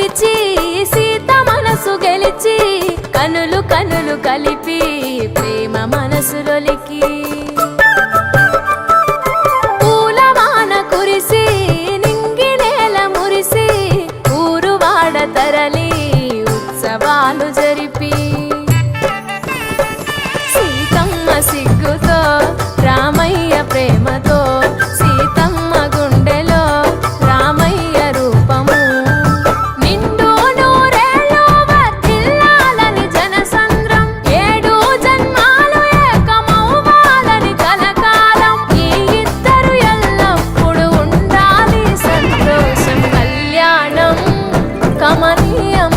పిలిచి సీత మనసు గెలిచి కనులు కనులు కలిపి ప్రేమ మనసులొలికి పూలవాన కురిసి నింగి నేల మురిసి ఊరు వాడ తరలి ఉత్సవాలు జరిపి సీతమ్మ సిగ్గుతో రామయ్య ప్రేమతో సీతమ్మ గుండెలో రామయ్య రూపము నిండు నూరేళ్ళు వర్ధిల్లాలని జనసంద్రం ఏడు జన్మాలు ఏకమవ్వాలని కలకాలం ఈ ఇద్దరు ఎల్లప్పుడు ఉండాలి సంతోషం కళ్యాణం కమనీయం